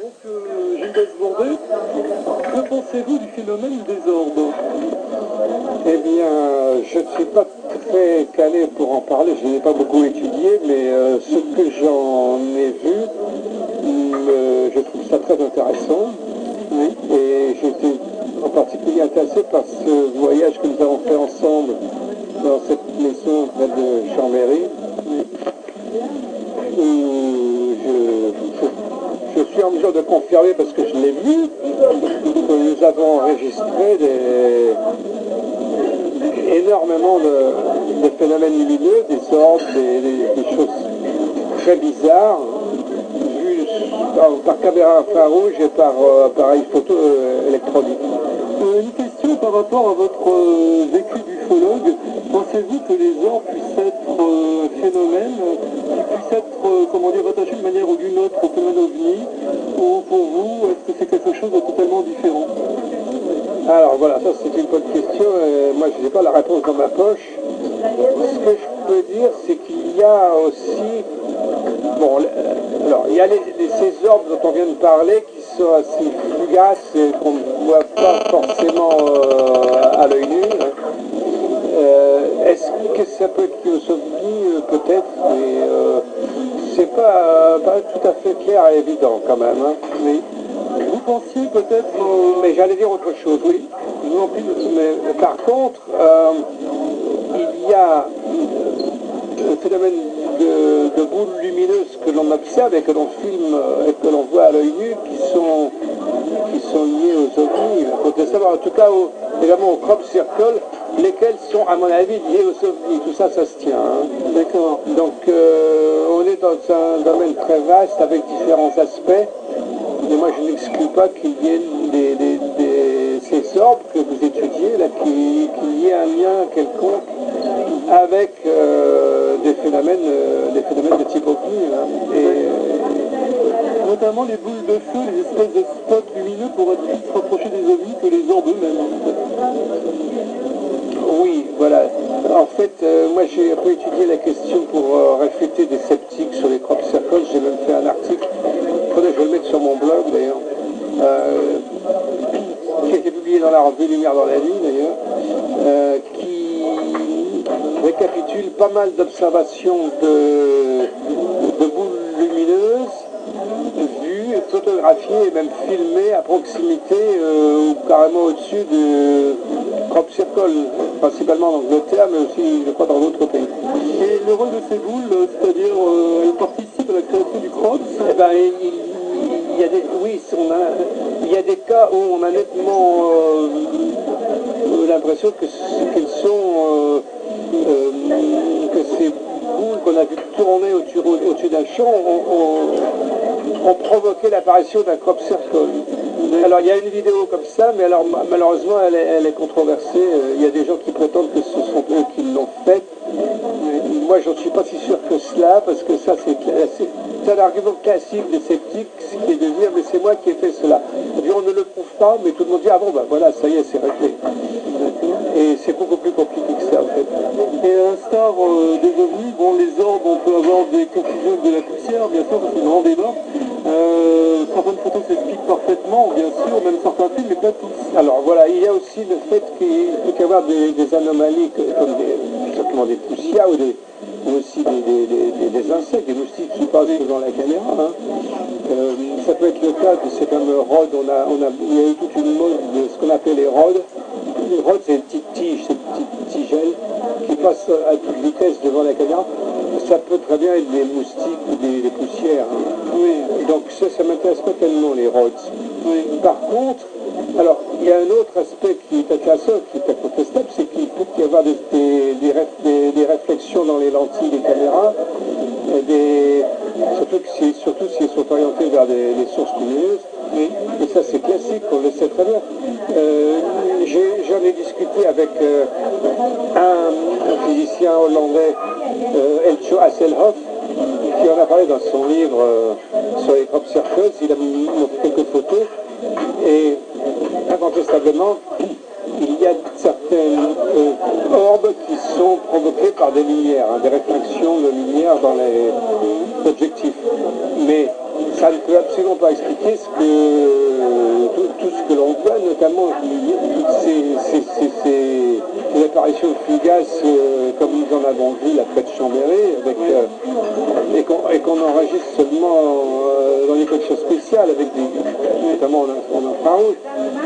Gilles Bourdet, que pensez-vous du phénomène des orbes? Eh bien, je ne suis pas très calé pour en parler, je n'ai pas beaucoup étudié, mais ce que j'en ai vu, je trouve ça très intéressant. Oui. Et j'étais en particulier intéressé par ce voyage que nous avons fait ensemble dans cette maison près de Chambéry, où je suis en mesure de confirmer, parce que je l'ai vu, que nous avons enregistré énormément de phénomènes lumineux, des orbes, des choses très bizarres, vues par caméra infrarouge et par appareil photo électronique. Une question par rapport à votre vécu d'ufologue. Pensez-vous que les orbes puissent être un phénomène qui puisse être, rattaché de manière ou d'une autre au phénomène OVNI, ou pour vous, est-ce que c'est quelque chose de totalement différent? Alors voilà, ça c'est une bonne question. Moi je n'ai pas la réponse dans ma poche. Ce que je peux dire, c'est qu'il y a aussi... Bon, alors il y a ces orbes dont on vient de parler qui sont assez fugaces et qu'on ne voit pas forcément à l'œil nu. Est-ce que ça peut être une ovni? Peut-être, mais c'est pas tout à fait clair et évident quand même. Hein. Oui. Vous pensiez peut-être... Mais j'allais dire autre chose, oui. Non plus, mais par contre, il y a un phénomène de boules lumineuses que l'on observe et que l'on filme et que l'on voit à l'œil nu qui sont liées aux ovnis. Il faut savoir, en tout cas, également au crop circle, lesquels sont, à mon avis, liés aux ovnis. Tout ça, ça se tient. Hein. D'accord. Donc, on est dans un domaine très vaste avec différents aspects. Mais moi, je n'exclus pas qu'il y ait ces orbes que vous étudiez, là, qu'il y ait un lien quelconque avec des phénomènes de type ovni. Notamment les boules de feu, les espèces de spots lumineux pourraient être plus rapprochés des ovnis que les orbes eux-mêmes. Oui, voilà. En fait, moi j'ai un peu étudié la question pour réfuter des sceptiques sur les crop circles. J'ai même fait un article, je vais le mettre sur mon blog d'ailleurs, qui a été publié dans la revue Lumière dans la nuit d'ailleurs, qui récapitule pas mal d'observations de boules lumineuses vues, photographiées et même filmées à proximité ou carrément au-dessus de crop circle, principalement en Angleterre, mais aussi, je crois, dans d'autres pays. Et le rôle de ces boules, c'est-à-dire elles participent à la création du crop? Eh ben, il y a des, oui, il y a des cas où on a nettement l'impression que ces boules qu'on a vu tourner au-dessus d'un champ ont provoqué l'apparition d'un crop circle. Alors il y a une vidéo comme ça, mais alors malheureusement elle est controversée. Il y a des gens qui prétendent que ce sont eux qui l'ont faite. Moi je ne suis pas si sûr que cela, parce que ça c'est un argument classique des sceptiques, qui est de dire mais c'est moi qui ai fait cela. On ne le prouve pas, mais tout le monde dit ah bon ben voilà, ça y est, c'est réglé. Et c'est beaucoup plus compliqué que ça en fait. Et à l'instar des ovnis, bon les orbes, on peut avoir des confusions avec de la poussière, bien sûr, c'est un grand débat. Certaines photos s'expliquent parfaitement, bien sûr, même certains films, mais pas tous. Alors voilà, il y a aussi le fait qu'il peut y avoir des anomalies comme simplement des poussières ou aussi des insectes, des moustiques qui passent devant la caméra. Hein. Ça peut être le cas de ces fameux rods. Il y a eu toute une mode de ce qu'on appelle les rods. Les rods, c'est une petite tige, c'est une petite tigelle qui passe à toute vitesse devant la caméra. Ça peut très bien être des moustiques ou des poussières. Hein. Oui. Donc ça m'intéresse pas tellement, les rods. Oui. Par contre, alors il y a un autre aspect qui est intéressant, qui est incontestable, c'est qu'il peut y avoir des réflexions dans les lentilles des caméras, surtout si elles sont orientées vers des sources lumineuses. Oui. Et ça c'est classique, on le sait très bien. J'en ai discuté avec un physicien hollandais, Elcho Hasselhoff, qui en a parlé dans son livre sur les crop circles. Il a montré quelques photos et incontestablement il y a certaines orbes qui sont provoquées par des lumières, hein, des réflexions de lumière dans les objectifs. Mais ça ne peut absolument pas expliquer tout ce que l'on voit, notamment ces apparitions fugaces comme nous en avons vu là près de Chambéry, et qu'on enregistre seulement dans les conditions spéciales, notamment en infrarouge.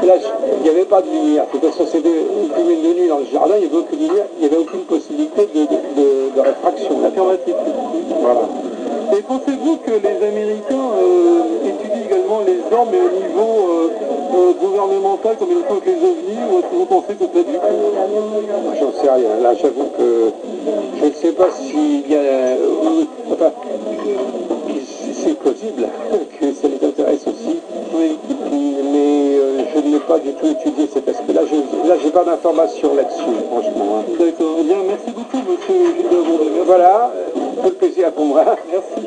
Là, il n'y avait pas de lumière. De toute façon, c'était une fumée de nuit dans le jardin, il n'y avait aucune lumière, il n'y avait aucune possibilité de réfraction. Affirmatif. Voilà. Et pensez-vous que les Américains étudient également les armes, mais au niveau gouvernemental, comme ils le font avec les ovnis, ou est-ce que vous pensez que pas du tout? J'en sais rien. Là, j'avoue que je ne sais pas s'il y a... Enfin, c'est possible que ça les intéresse aussi. Oui. Mais je n'ai pas du tout étudié cet aspect-là. Là, j'ai pas d'informations là-dessus, franchement. Hein. D'accord. Eh bien, merci beaucoup, monsieur Gilles Bourdais. Voilà, tout le plaisir pour moi. Merci.